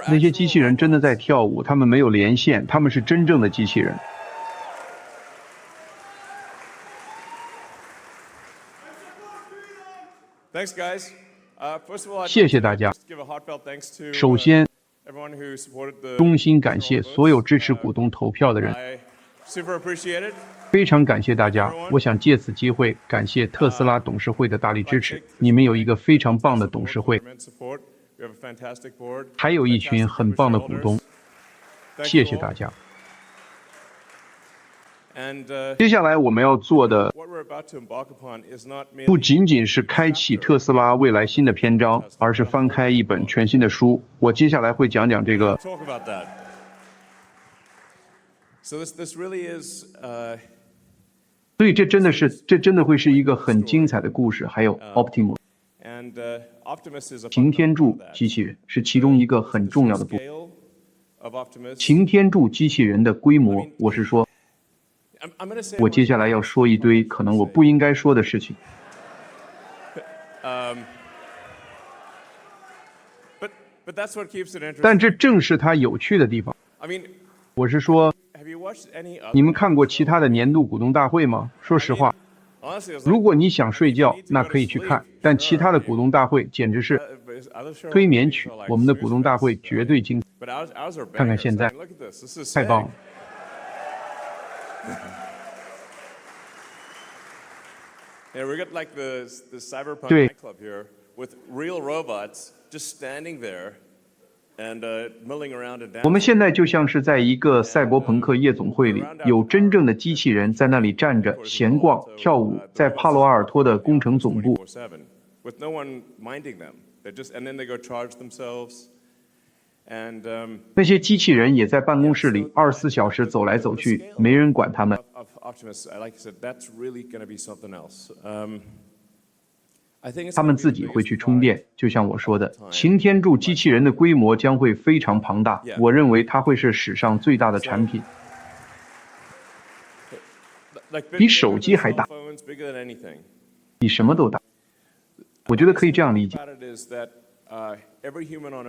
那些机器人真的在跳舞，他们没有连线，他们是真正的机器人。谢谢大家。首先，衷心感谢所有支持股东投票的人，非常感谢大家。我想借此机会感谢特斯拉董事会的大力支持，你们有一个非常棒的董事会，还有一群很棒的股东，谢谢大家。接下来我们要做的不仅仅是开启特斯拉未来新的篇章，而是翻开一本全新的书。我接下来会讲讲这个。所以这真的会是一个很精彩的故事。还有 Optimus， 擎天柱机器人是其中一个很重要的部分。擎天柱机器人的规模，我是说。我接下来要说一堆可能我不应该说的事情，但这正是它有趣的地方。我是说，你们看过其他的年度股东大会吗？说实话，如果你想睡觉，那可以去看，但其他的股东大会简直是催眠曲。我们的股东大会绝对精彩，看看现在，太棒了。对，我们现在就像是在一个赛博朋克夜总会里，有真正的机器人在那里站着闲逛、跳舞，在帕洛阿尔托的工程总部。那些机器人也在办公室里24小时走来走去，没人管他们。他们自己会去充电，就像我说的，擎天柱机器人的规模将会非常庞大，我认为它会是史上最大的产品，比手机还大，比什么都大。我觉得可以这样理解。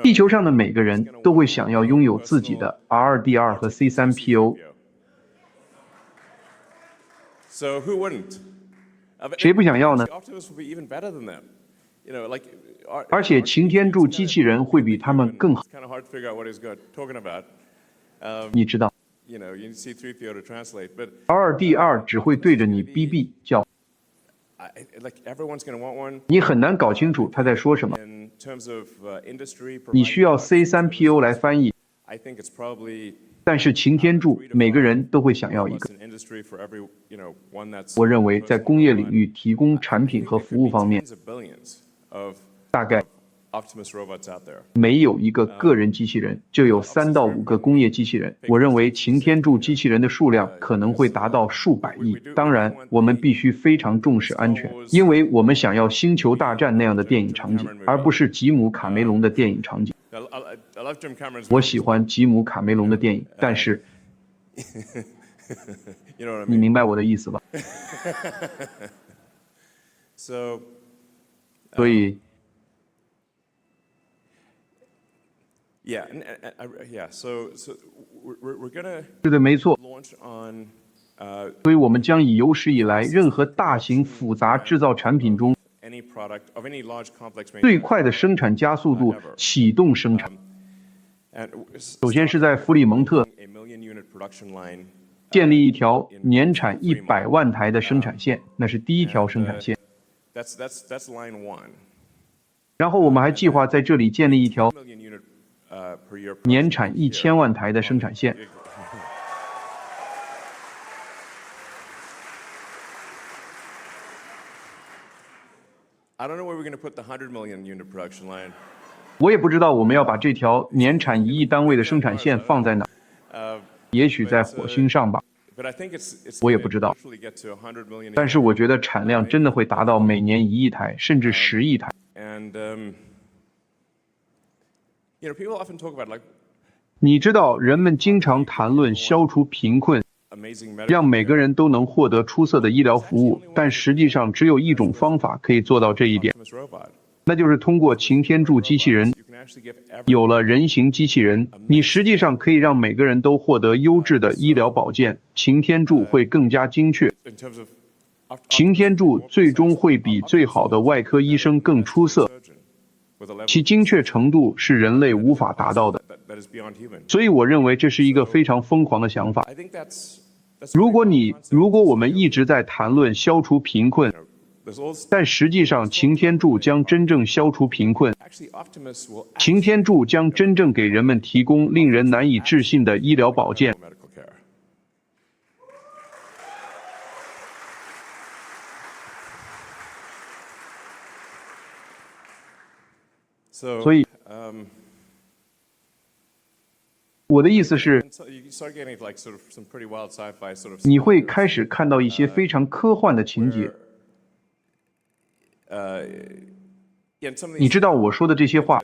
地球上的每个人都会想要拥有自己的 R2D2 和 C3PO， 谁不想要呢？而且擎天柱机器人会比他们更好。你知道 R2D2 只会对着你哔哔叫，你很难搞清楚他在说什么。你需要 C3PO 来翻译，但是擎天柱每个人都会想要一个。我认为在工业领域提供产品和服务方面，大概没有一个个人机器人，就有3到5个工业机器人。我认为擎天柱机器人的数量可能会达到数百亿。当然，我们必须非常重视安全，因为我们想要星球大战那样的电影场景，而不是吉姆·卡梅隆的电影场景。我喜欢吉姆·卡梅隆的电影，但是你明白我的意思吧？所以。是的，没错。所以我们将以有史以来任何大型复杂制造产品中最快的生产加速度启动生产。首先是在弗里蒙特建立一条年产100万台的生产线，那是第一条生产线。然后我们还计划在这里建立一条年产1000万台的生产线。我也不知道我们要把这条年产1亿单位的生产线放在哪，也许在火星上吧，我也不知道。但是我觉得产量真的会达到每年1亿台，甚至10亿台。你知道，人们经常谈论消除贫困，让每个人都能获得出色的医疗服务，但实际上只有一种方法可以做到这一点，那就是通过擎天柱机器人，有了人形机器人，你实际上可以让每个人都获得优质的医疗保健，擎天柱会更加精确。擎天柱最终会比最好的外科医生更出色，其精确程度是人类无法达到的。所以我认为这是一个非常疯狂的想法。如果我们一直在谈论消除贫困，但实际上擎天柱将真正消除贫困，擎天柱将真正给人们提供令人难以置信的医疗保健。所以，我的意思是，你会开始看到一些非常科幻的情节。你知道我说的这些话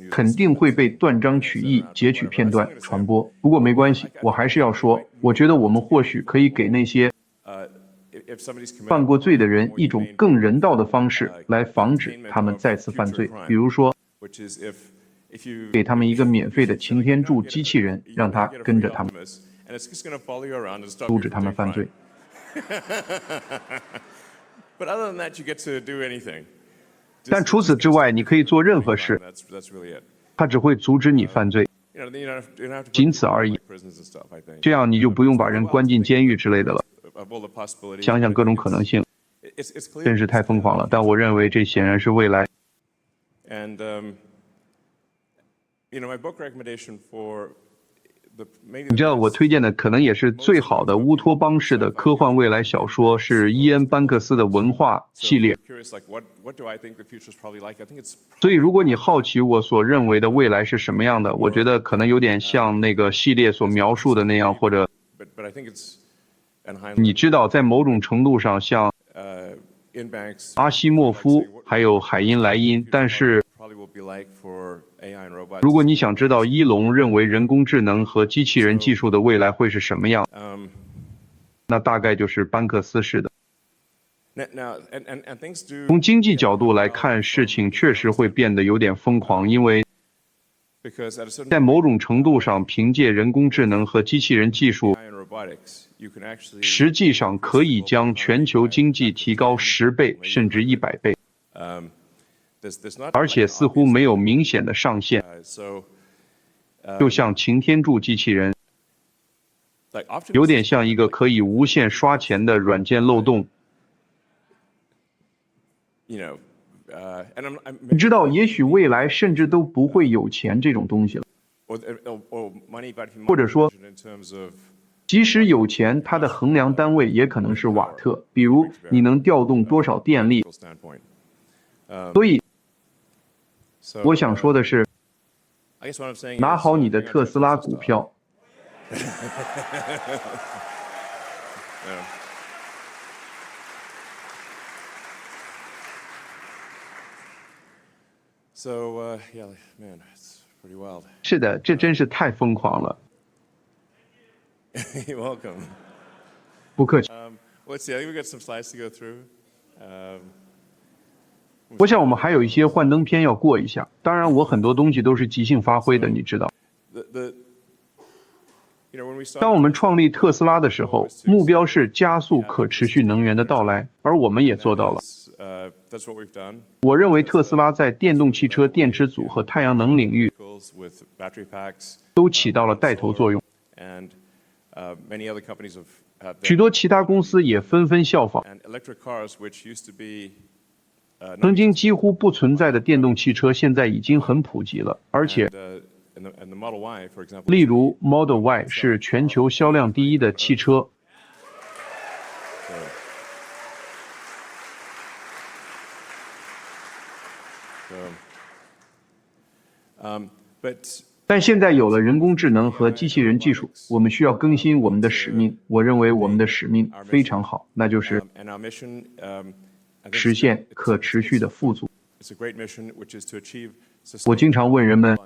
肯定会被断章取义、截取片段传播。不过没关系，我还是要说，我觉得我们或许可以给那些犯过罪的人一种更人道的方式来防止他们再次犯罪。比如说，给他们一个免费的擎天柱机器人，让他跟着他们，阻止他们犯罪。但除此之外，你可以做任何事，它只会阻止你犯罪，仅此而已。这样你就不用把人关进监狱之类的了。想想各种可能性，真是太疯狂了。但我认为这显然是未来。你知道我推荐的可能也是最好的乌托邦式的科幻未来小说，是伊恩·班克斯的文化系列。所以如果你好奇我所认为的未来是什么样的，我觉得可能有点像那个系列所描述的那样，或者你知道在某种程度上像阿西莫夫还有海因莱因。但是如果你想知道伊隆认为人工智能和机器人技术的未来会是什么样，那大概就是班克斯式的。从经济角度来看，事情确实会变得有点疯狂，因为在某种程度上，凭借人工智能和机器人技术，实际上可以将全球经济提高10倍甚至100倍。而且似乎没有明显的上限，就像擎天柱机器人，有点像一个可以无限刷钱的软件漏洞。你知道，也许未来甚至都不会有钱这种东西了，或者说，即使有钱，它的衡量单位也可能是瓦特，比如你能调动多少电力。所以我想说的是，拿好你的特斯拉股票。是的，这真是太疯狂了。不客气。我想我们还有一些幻灯片要过一下，当然我很多东西都是即兴发挥的，你知道。当我们创立特斯拉的时候，目标是加速可持续能源的到来，而我们也做到了。我认为特斯拉在电动汽车电池组和太阳能领域都起到了带头作用，许多其他公司也纷纷效仿。曾经几乎不存在的电动汽车现在已经很普及了，而且例如 Model Y 是全球销量第1的汽车。但现在有了人工智能和机器人技术，我们需要更新我们的使命。我认为我们的使命非常好，那就是实现可持续的富足。我经常问人们，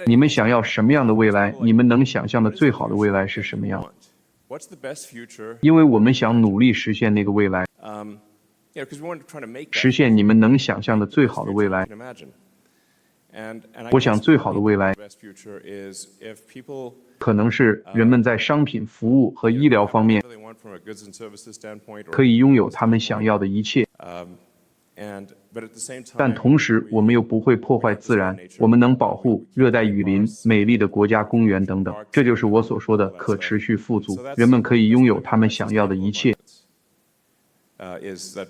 你们想要什么样的未来？你们能想象的最好的未来是什么样？因为我们想努力实现那个未来。实现你们能想象的最好的未来。我想最好的未来可能是人们在商品、服务和医疗方面可以拥有他们想要的一切，但同时我们又不会破坏自然，我们能保护热带雨林、美丽的国家公园等等。这就是我所说的可持续富足，人们可以拥有他们想要的一切，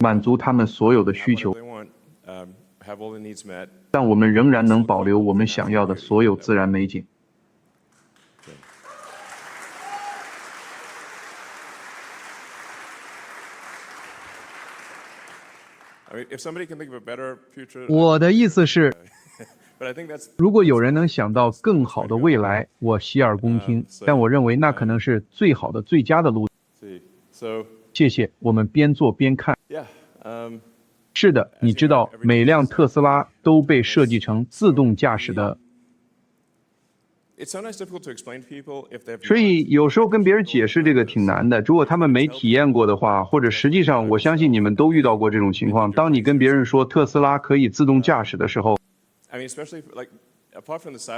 满足他们所有的需求，但我们仍然能保留我们想要的所有自然美景。我的意思是，如果有人能想到更好的未来，我洗耳恭听，但我认为那可能是最好的、最佳的路。谢谢，我们边做边看。是的，你知道，每辆特斯拉都被设计成自动驾驶的。所以有时候跟别人解释这个挺难的，如果他们没体验过的话，或者实际上我相信你们都遇到过这种情况。当你跟别人说特斯拉可以自动驾驶的时候，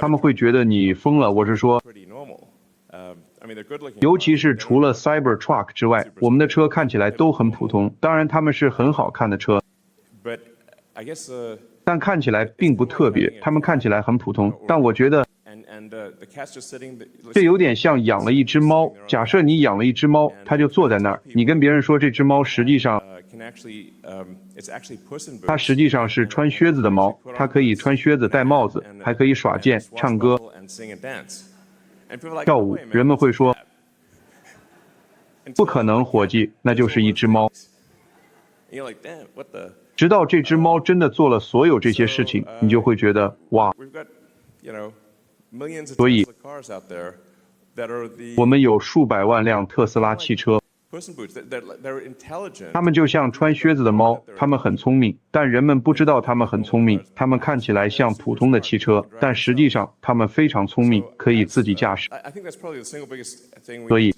他们会觉得你疯了。我是说，尤其是除了 Cybertruck 之外，我们的车看起来都很普通。当然，他们是很好看的车，但看起来并不特别。他们看起来很普通，但我觉得这有点像养了一只猫。假设你养了一只猫，它就坐在那儿，你跟别人说这只猫实际上它实际上是穿靴子的猫，它可以穿靴子、戴帽子，还可以耍剑、唱歌、跳舞。人们会说，不可能，伙计，那就是一只猫。直到这只猫真的做了所有这些事情，你就会觉得，哇！所以，我们有数百万辆特斯拉汽车，它们就像穿靴子的猫，它们很聪明，但人们不知道它们很聪明。它们看起来像普通的汽车，但实际上它们非常聪明，可以自己驾驶。所以，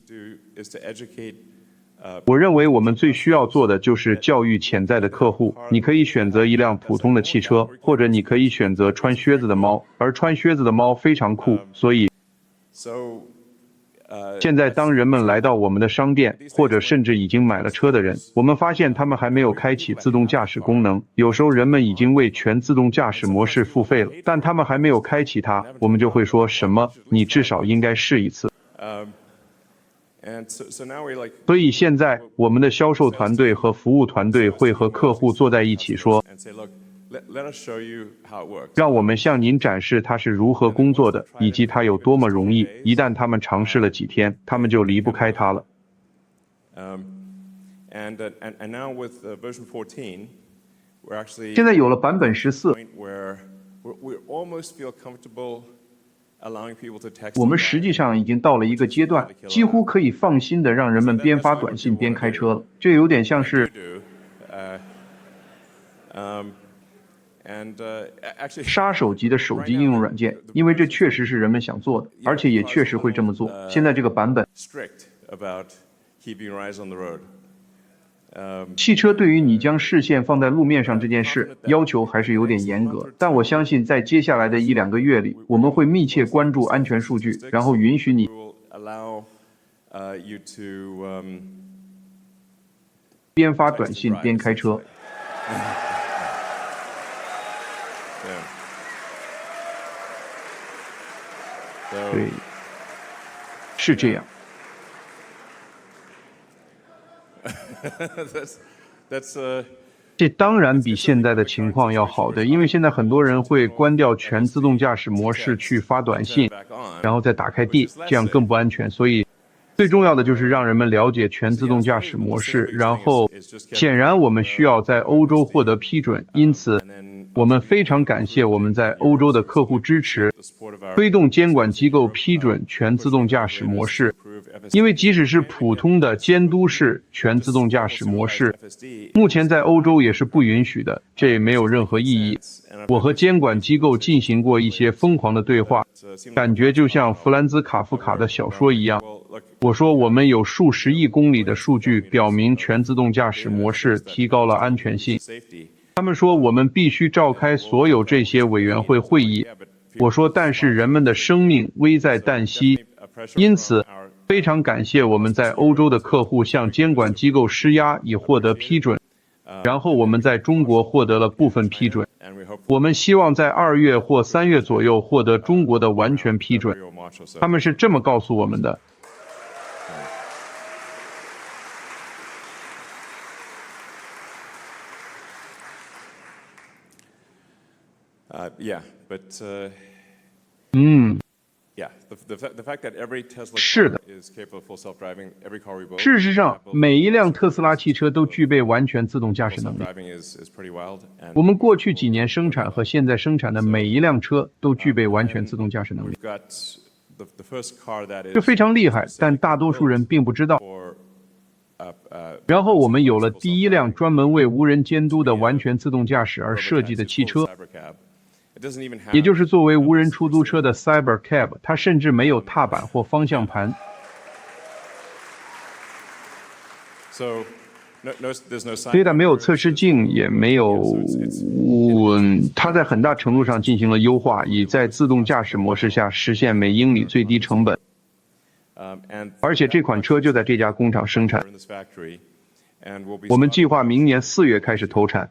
我认为我们最需要做的就是教育潜在的客户。你可以选择一辆普通的汽车，或者你可以选择穿靴子的猫，而穿靴子的猫非常酷。所以，现在当人们来到我们的商店，或者甚至已经买了车的人，我们发现他们还没有开启自动驾驶功能。有时候人们已经为全自动驾驶模式付费了，但他们还没有开启它，我们就会说什么？你至少应该试一次。所以现在我们的销售团队和服务团队会和客户坐在一起说，让我们向您展示它是如何工作的，以及它有多么容易。一旦他们尝试了几天，他们就离不开它了。现在有了版本14，我们实际上已经到了一个阶段，几乎可以放心的让人们边发短信边开车了。这有点像是杀手级的手机应用软件，因为这确实是人们想做的，而且也确实会这么做。现在这个版本，汽车对于你将视线放在路面上这件事要求还是有点严格，但我相信在接下来的1-2个月里，我们会密切关注安全数据，然后允许你边发短信边开车。对，是这样。这当然比现在的情况要好的，因为现在很多人会关掉全自动驾驶模式去发短信，然后再打开D，这样更不安全。所以最重要的就是让人们了解全自动驾驶模式，然后显然我们需要在欧洲获得批准，因此我们非常感谢我们在欧洲的客户支持，推动监管机构批准全自动驾驶模式。因为即使是普通的监督式全自动驾驶模式，目前在欧洲也是不允许的，这也没有任何意义。我和监管机构进行过一些疯狂的对话，感觉就像弗兰兹·卡夫卡的小说一样。我说我们有数十亿公里的数据表明全自动驾驶模式提高了安全性。他们说我们必须召开所有这些委员会会议。我说但是人们的生命危在旦夕，因此非常感谢我们在欧洲的客户向监管机构施压以获得批准，然后我们在中国获得了部分批准。我们希望在2月或3月左右获得中国的完全批准。他们是这么告诉我们的。是的。事实上，每一辆特斯拉汽车都具备完全自动驾驶能力。我们过去几年生产和现在生产的每一辆车都具备完全自动驾驶能力，这非常厉害，但大多数人并不知道。然后我们有了第一辆专门为无人监督的完全自动驾驶而设计的汽车，也就是作为无人出租车的 Cybercab， 它甚至没有踏板或方向盘。所以它没有测试镜，也没有，它在很大程度上进行了优化，以在自动驾驶模式下实现每英里最低成本。而且这款车就在这家工厂生产。我们计划明年4月开始投产。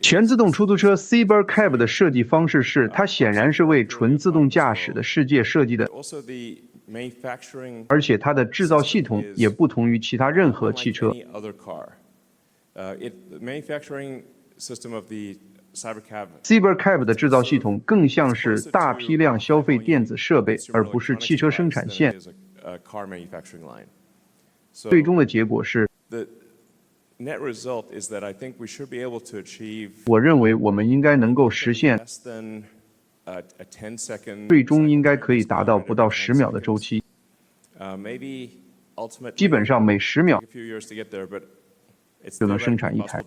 全自动出租车 Cybercab 的设计方式是，它显然是为纯自动驾驶的世界设计的，而且它的制造系统也不同于其他任何汽车。Cybercab 的制造系统更像是大批量消费电子设备，而不是汽车生产线。最终的结果是，我认为我们应该能够实现，最终应该可以达到不到10秒的周期，基本上每10秒就能生产一台，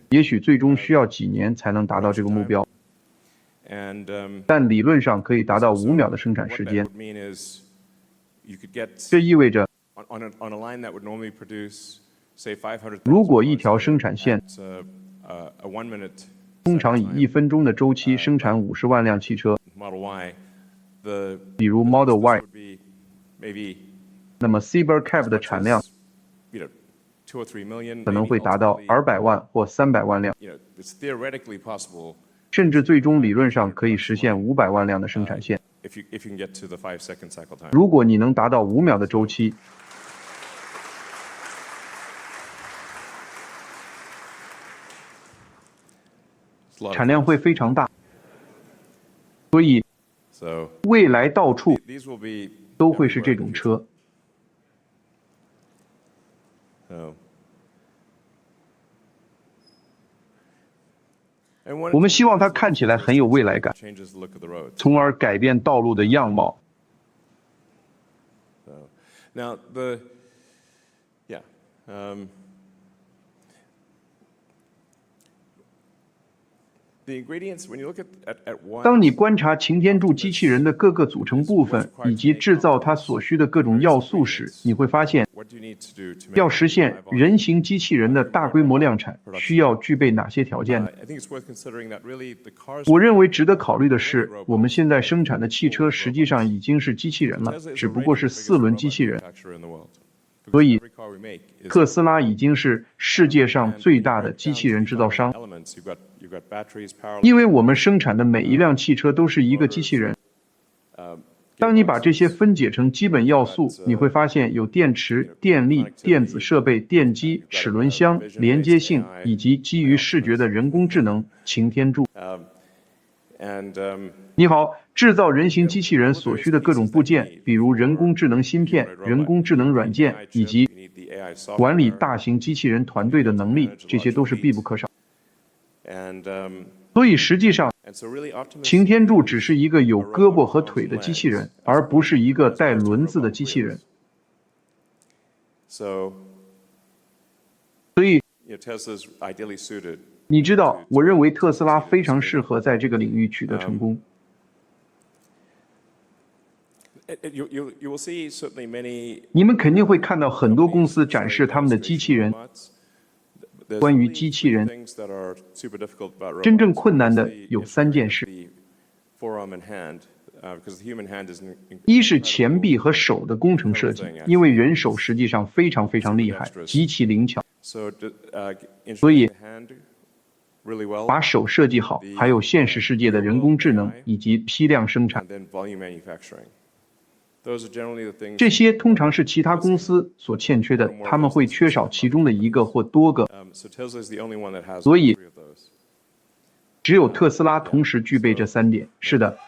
也许最终需要几年才能达到这个目标，但理论上可以达到5秒的生产时间。这意味着，如果一条生产线通常以1分钟的周期生产50万辆汽车，比如 Model Y， 那么 Cybercab 的产量可能会达到200万或300万辆，甚至最终理论上可以实现500万辆的生产线。如果你能达到5秒的周期，产量会非常大。所以，未来到处都会是这种车。我们希望它看起来很有未来感，从而改变道路的样貌。当你观察擎天柱机器人的各个组成部分以及制造它所需的各种要素时，你会发现，要实现人形机器人的大规模量产，需要具备哪些条件呢？我认为值得考虑的是，我们现在生产的汽车实际上已经是机器人了，只不过是4轮机器人。所以，特斯拉已经是世界上最大的机器人制造商，因为我们生产的每一辆汽车都是一个机器人。当你把这些分解成基本要素，你会发现有电池、电力、电子设备、电机、齿轮箱、连接性，以及基于视觉的人工智能擎天柱。你好，制造人形机器人所需的各种部件，比如人工智能芯片、人工智能软件以及管理大型机器人团队的能力，这些都是必不可少。所以实际上，擎天柱只是一个有胳膊和腿的机器人，而不是一个带轮子的机器人。所以，你知道，我认为特斯拉非常适合在这个领域取得成功。你们肯定会看到很多公司展示他们的机器人。关于机器人，真正困难的有3件事：一是前臂和手的工程设计，因为人手实际上非常厉害，极其灵巧，所以把手设计好，还有现实世界的人工智能以及批量生产。这些通常是其他公司所欠缺的，他们会缺少其中的一个或多个，所以只有特斯拉同时具备这3点。是的。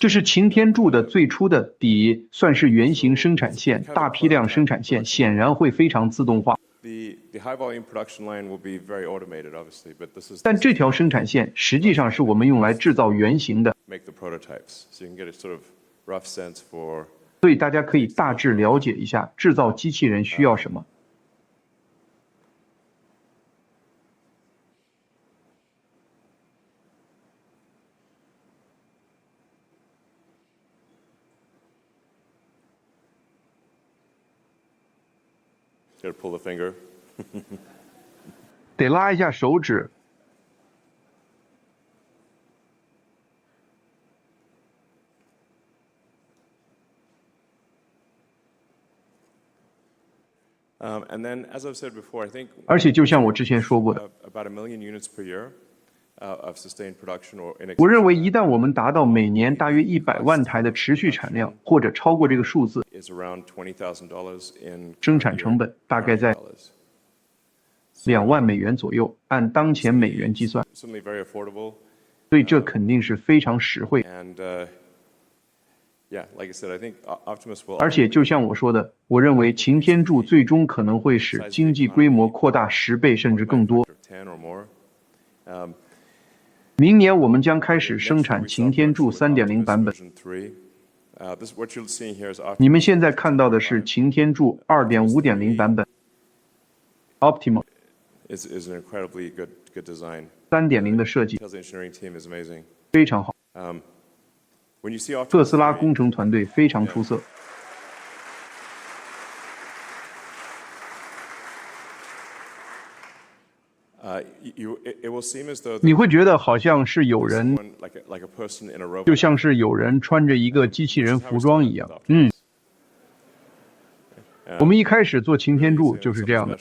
这是擎天柱的最初的底，算是原型生产线，大批量生产线显然会非常自动化。但这条生产线实际上是我们用来制造原型的，所以大家可以大致了解一下制造机器人需要什么。得拉一下手指。而且就像我之前说过的，我认为一旦我们达到每年大约100万台的持续产量，或者超过这个数字，生产成本大概在2万美元左右，按当前美元计算，所以这肯定是非常实惠。而且就像我说的，我认为擎天柱最终可能会使经济规模扩大10倍甚至更多。明年我们将开始生产擎天柱3.0版本。你们现在看到的是擎天柱2.5.0版本 Optimus 3.0的设计非常好。特斯拉工程团队非常出色。你会觉得好像是有人，就像是有人穿着一个机器人服装一样。我们一开始做擎天柱就是这样的，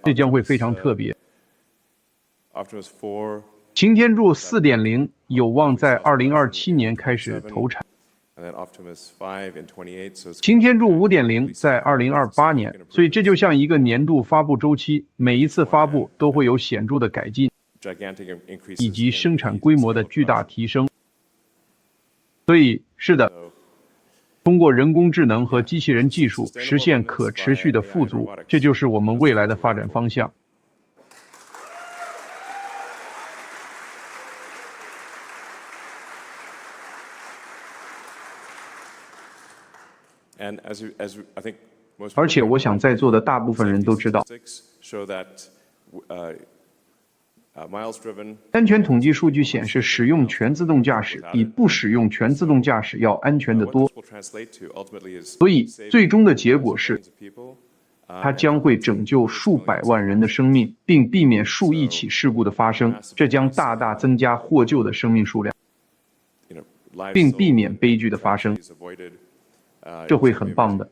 这将会非常特别。擎天柱4.0有望在2027年开始投产。擎天柱5.0在2028年，所以这就像一个年度发布周期，每一次发布都会有显著的改进，以及生产规模的巨大提升。所以，是的，通过人工智能和机器人技术实现可持续的富足，这就是我们未来的发展方向。而且我想在座的大部分人都知道，安全统计数据显示，使用全自动驾驶比不使用全自动驾驶要安全得多。所以最终的结果是，它将会拯救数百万人的生命，并避免数亿起事故的发生，这将大大增加获救的生命数量，并避免悲剧的发生。这会很棒的。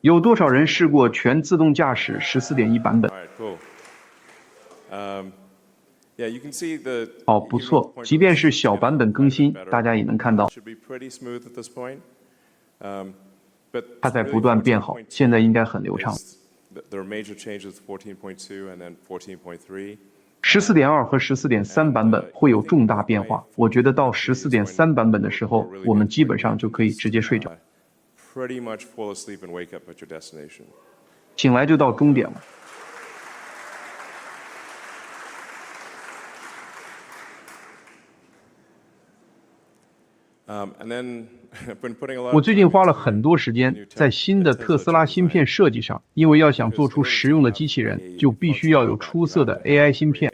有多少人试过全自动驾驶14.1版本？哦，不错，即便是小版本更新，大家也能看到它在不断变好，现在应该很流畅。14.2和14.3版本会有重大变化，我觉得到14.3版本的时候，我们基本上就可以直接睡着，醒来就到终点了。我最近花了很多时间在新的特斯拉芯片设计上，因为要想做出实用的机器人，就必须要有出色的 AI 芯片。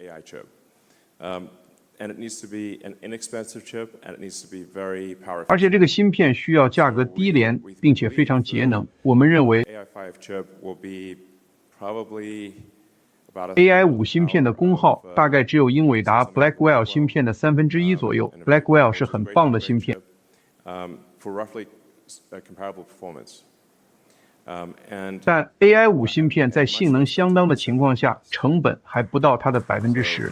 而且这个芯片需要价格低廉，并且非常节能。我们认为 AI5 芯片的功耗大概只有英伟达 Blackwell 芯片的1/3左右。Blackwell 是很棒的芯片。但 AI5 芯片在性能相当的情况下，成本还不到它的10%。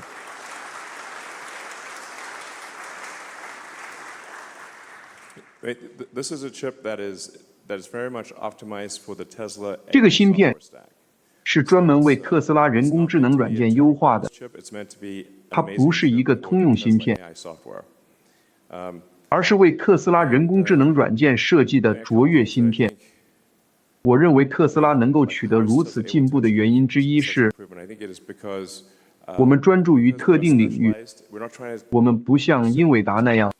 这个芯片是专门为特斯拉人工智能软件优化的，它不是一个通用芯片，而是为特斯拉人工智能软件设计的卓越芯片。我认为特斯拉能够取得如此进步的原因之一是，我们专注于特定领域，我们不像英伟达那样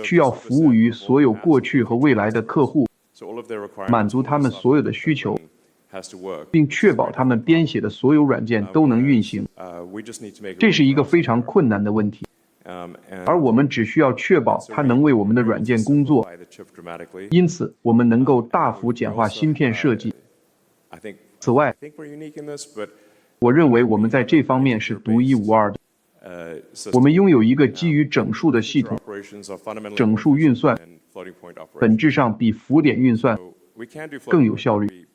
需要服务于所有过去和未来的客户，满足他们所有的需求，并确保他们编写的所有软件都能运行。这是一个非常困难的问题，而我们只需要确保它能为我们的软件工作。因此，我们能够大幅简化芯片设计。此外，我认为我们在这方面是独一无二的。我们拥有一个基于整数的系统，整数运算本质上比浮点运算更有效率。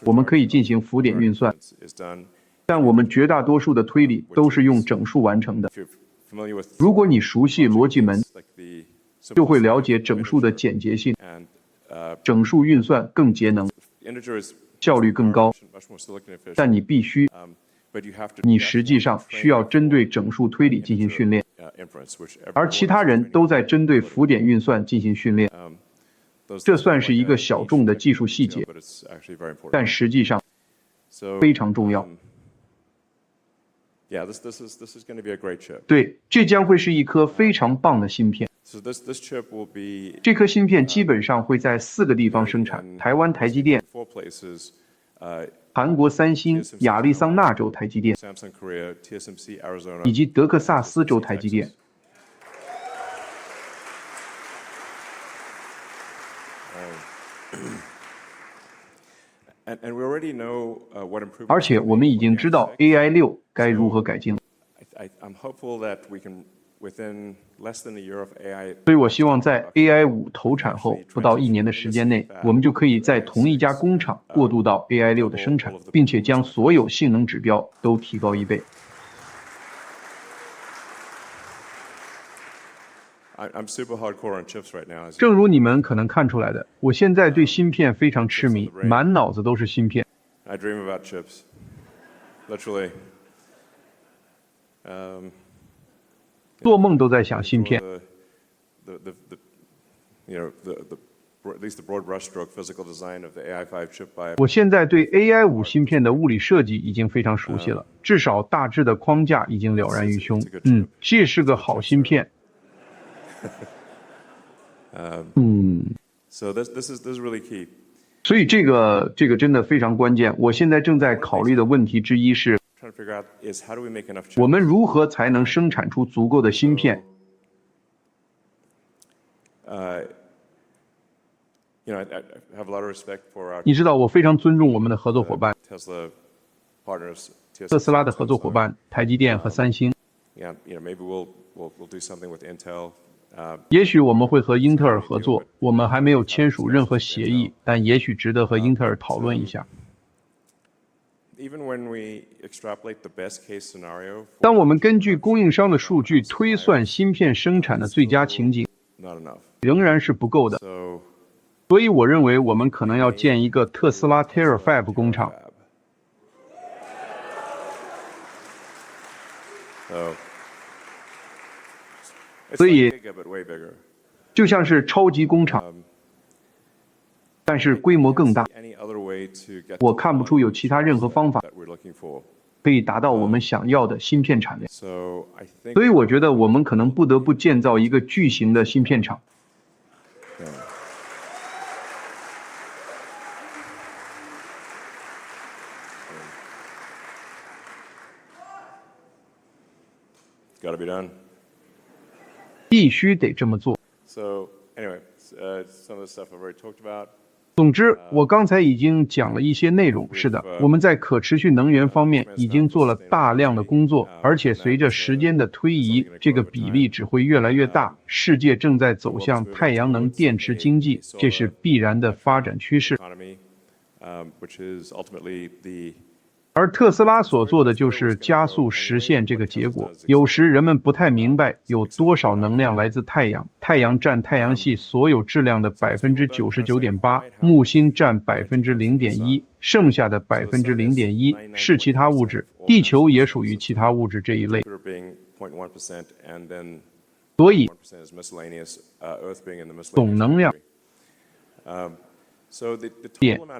我们可以进行浮点运算，但我们绝大多数的推理都是用整数完成的。如果你熟悉逻辑门，就会了解整数的简洁性。整数运算更节能，效率更高，但你实际上需要针对整数推理进行训练，而其他人都在针对浮点运算进行训练。这算是一个小众的技术细节，但实际上非常重要。对，这将会是一颗非常棒的芯片。这颗芯片基本上会在4个地方生产：台湾台积电、韩国三星、亚利桑那州台积电，以及德克萨斯州台积电。而且我们已经知道 AI6 该如何改进。所以我希望在 AI5 投产后不到1年的时间内，我们就可以在同一家工厂过渡到 AI6 的生产，并且将所有性能指标都提高1倍。正如你们可能看出来的，我现在对芯片非常痴迷，满脑子都是芯片。做梦都在想芯片。我现在对 AI5 芯片的物理设计已经非常熟悉了，至少大致的框架已经了然于胸。这是个好芯片。所以这个真的非常关键。我现在正在考虑的问题之一是，我们如何才能生产出足够的芯片？你知道，我非常尊重我们的合作伙伴，特斯拉的合作伙伴台积电和三星。也许我们会和英特尔合作，我们还没有签署任何协议，但也许值得和英特尔讨论一下。当我们根据供应商的数据推算芯片生产的最佳情景，仍然是不够的。所以我认为我们可能要建一个特斯拉 Terafab 工厂。所以就像是超级工厂，但是规模更大。我看不出有其他任何方法可以达到我们想要的芯片产量。所以我觉得我们可能不得不建造一个巨型的芯片厂。必须得这么做。总之，我刚才已经讲了一些内容。是的，我们在可持续能源方面已经做了大量的工作，而且随着时间的推移，这个比例只会越来越大。世界正在走向太阳能电池经济，这是必然的发展趋势。而特斯拉所做的就是加速实现这个结果。有时人们不太明白有多少能量来自太阳，太阳占太阳系所有质量的 99.8%， 木星占 0.1%， 剩下的 0.1% 是其他物质，地球也属于其他物质这一类。所以，总能量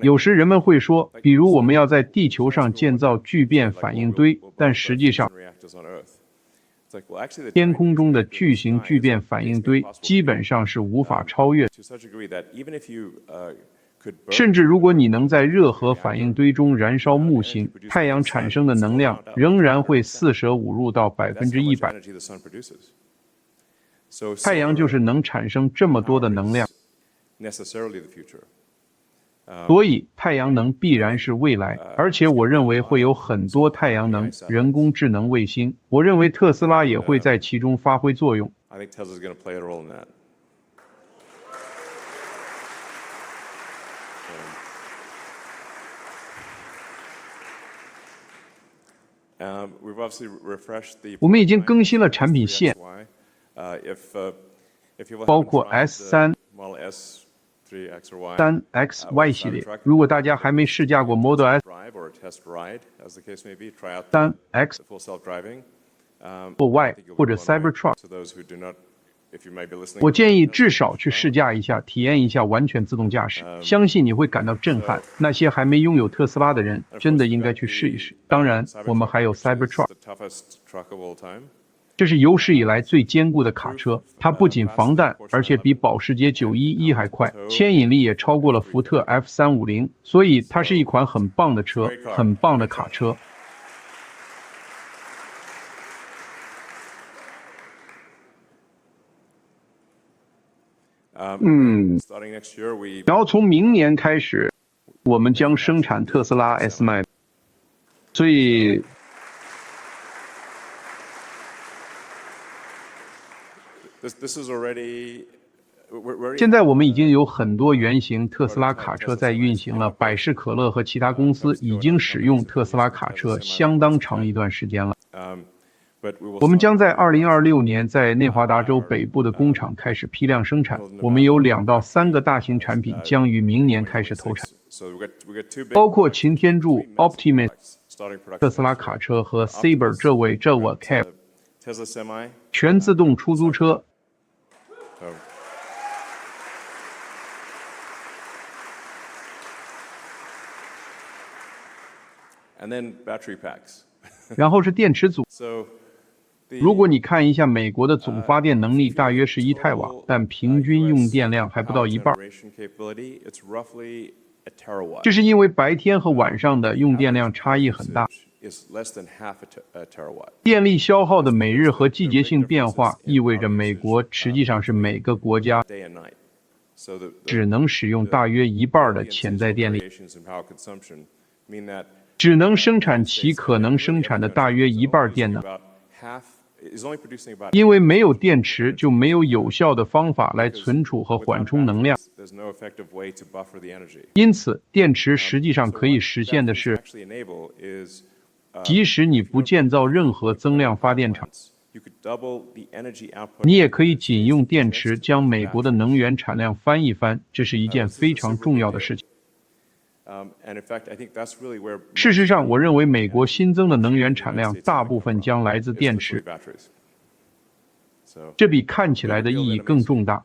有时人们会说，比如我们要在地球上建造聚变反应堆，但实际上，天空中的巨型聚变反应堆基本上是无法超越的。甚至如果你能在热核反应堆中燃烧木星，太阳产生的能量仍然会四舍五入到 100%。太阳就是能产生这么多的能量。所以太阳能必然是未来，而且我认为会有很多太阳能、人工智能卫星。我认为特斯拉也会在其中发挥作用。我们已经更新了产品线，包括 S3。3XY 系列，如果大家还没试驾过 Model S、3X 或 Y 或者 Cybertruck， 我建议至少去试驾一下，体验一下完全自动驾驶，相信你会感到震撼。那些还没拥有特斯拉的人，真的应该去试一试。当然，我们还有 Cybertruck。这是有史以来最坚固的卡车，它不仅防弹，而且比保时捷911还快，牵引力也超过了福特 F350， 所以它是一款很棒的车，很棒的卡车。然后从明年开始，我们将生产特斯拉 S-Max， 所以。现在我们已经有很多原型特斯拉卡车在运行了，百事可乐和其他公司已经使用特斯拉卡车相当长一段时间了。我们将在2026年在内华达州北部的工厂开始批量生产，我们有2到3个大型产品将于明年开始投产，包括擎天柱 Optimus 特斯拉卡车和 Saber 这位 Cab 全自动出租车。然后是电池组。如果你看一下美国的总发电能力大约是1太瓦，但平均用电量还不到一半。这是因为白天和晚上的用电量差异很大。电力消耗的每日和季节性变化意味着美国实际上是每个国家只能使用大约一半的潜在电力，只能生产其可能生产的大约一半电能。因为没有电池，就没有有效的方法来存储和缓冲能量。因此，电池实际上可以实现的是，即使你不建造任何增量发电厂，你也可以仅用电池将美国的能源产量翻一番，这是一件非常重要的事情。事实上，我认为美国新增的能源产量大部分将来自电池，这比看起来的意义更重大。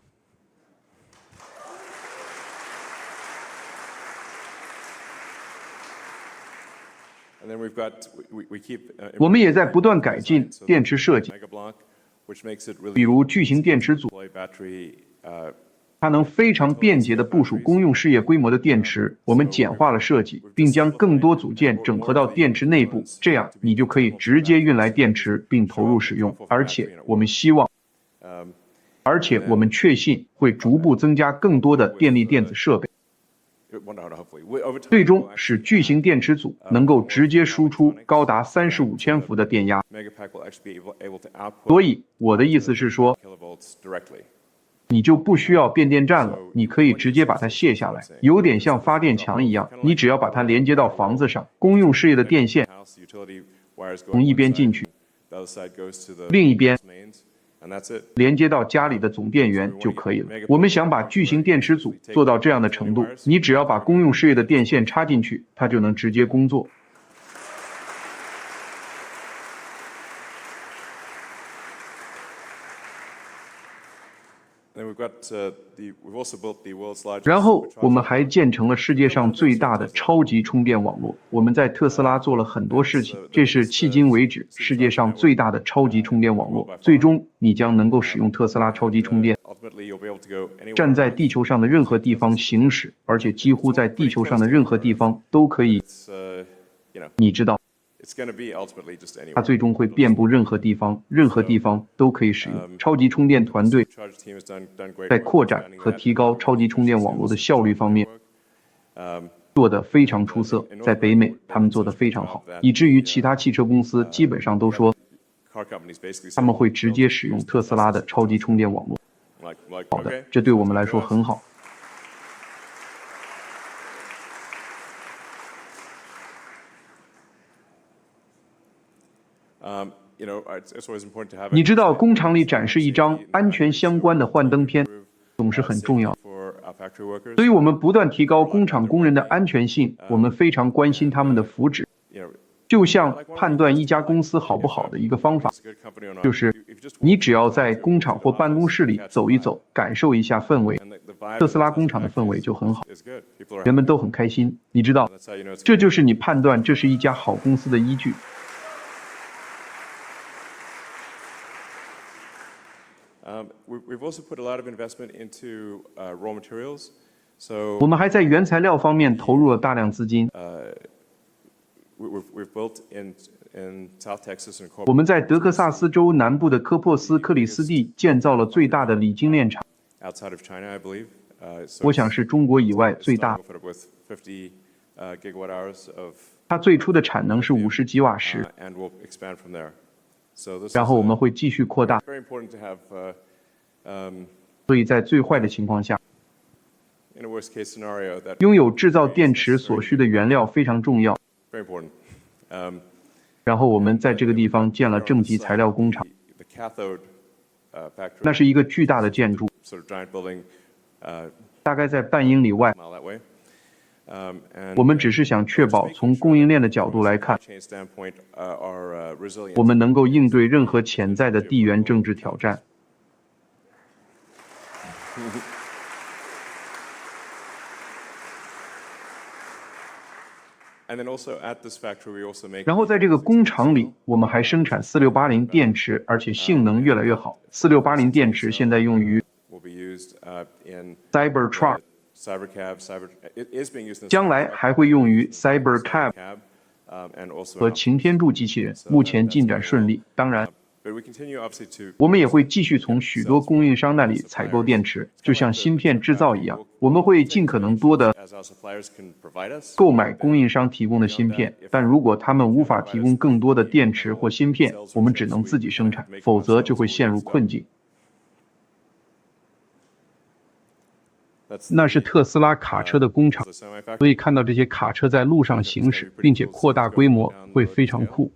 我们也在不断改进电池设计，比如巨型电池组，它能非常便捷地部署公用事业规模的电池。我们简化了设计，并将更多组件整合到电池内部，这样你就可以直接运来电池并投入使用。而且我们确信会逐步增加更多的电力电子设备，最终使巨型电池组能够直接输出高达35千伏的电压。所以我的意思是说，你就不需要变电站了，你可以直接把它卸下来，有点像发电墙一样，你只要把它连接到房子上，公用事业的电线从一边进去，另一边连接到家里的总电源就可以了。我们想把巨型电池组做到这样的程度，你只要把公用事业的电线插进去，它就能直接工作。然后我们还建成了世界上最大的超级充电网络。我们在特斯拉做了很多事情，这是迄今为止世界上最大的超级充电网络。最终，你将能够使用特斯拉超级充电，站在地球上的任何地方行驶，而且几乎在地球上的任何地方都可以。你知道，它最终会遍布任何地方，任何地方都可以使用。超级充电团队在扩展和提高超级充电网络的效率方面做得非常出色，在北美他们做得非常好，以至于其他汽车公司基本上都说他们会直接使用特斯拉的超级充电网络。好的，这对我们来说很好。你知道，工厂里展示一张安全相关的幻灯片总是很重要，所以我们不断提高工厂工人的安全性，我们非常关心他们的福祉。就像判断一家公司好不好的一个方法，就是你只要在工厂或办公室里走一走，感受一下氛围。特斯拉工厂的氛围就很好，人们都很开心。你知道，这就是你判断这是一家好公司的依据。我们还在原材料方面投入了大量资金。我们在德克萨斯州南部的科珀斯克里斯蒂建造了最大的锂精炼厂，我想是中国以外最大。它最初的产能是50吉瓦时，然后我们会继续扩大。所以在最坏的情况下，拥有制造电池所需的原料非常重要。然后我们在这个地方建了正极材料工厂，那是一个巨大的建筑，大概在半英里外。我们只是想确保从供应链的角度来看，我们能够应对任何潜在的地缘政治挑战。然后在这个工厂里，我们还生产4680电池，而且性能越来越好。4680电池现在用于 Cybertruck， 将来还会用于 Cybercab 和擎天柱机器人。目前进展顺利，当然，我们也会继续从许多供应商那里采购电池，就像芯片制造一样，我们会尽可能多的购买供应商提供的芯片，但如果他们无法提供更多的电池或芯片，我们只能自己生产，否则就会陷入困境。那是特斯拉卡车的工厂，所以看到这些卡车在路上行驶，并且扩大规模，会非常酷。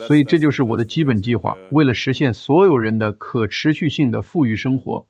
所以这就是我的基本计划，为了实现所有人的可持续性的富裕生活。